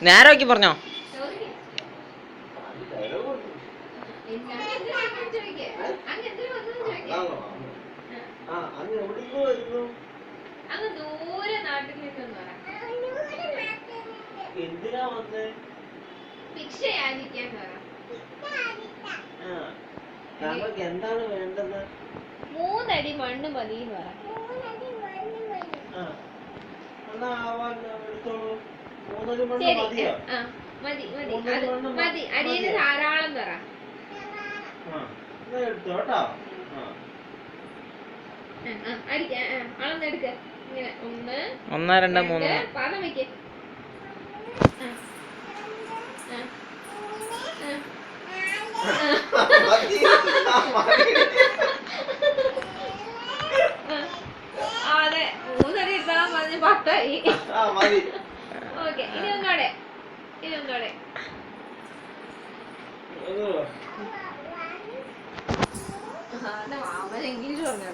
നേരമാക്കി പറഞ്ഞോ. എന്തിനാ വന്നേ? താങ്കൾക്ക് എന്താണ് വേണ്ടത്? 3 അടി മണ്ണ് മതി എന്ന് പറ. ശരി, മതി മതി മതി, അടിയിൽ ധാരാളം പറ. അടിക്കാൻ അളന്നെടുക്ക. ഇങ്ങനെ 1 2 3 പാദം വെക്ക്. അതെ, 3 അടി എടുത്താ മതി, 10 ആയി. ഓക്കെ, ഇനി ഒന്നോടെ. ഇംഗ്ലീഷ് പറഞ്ഞാൽ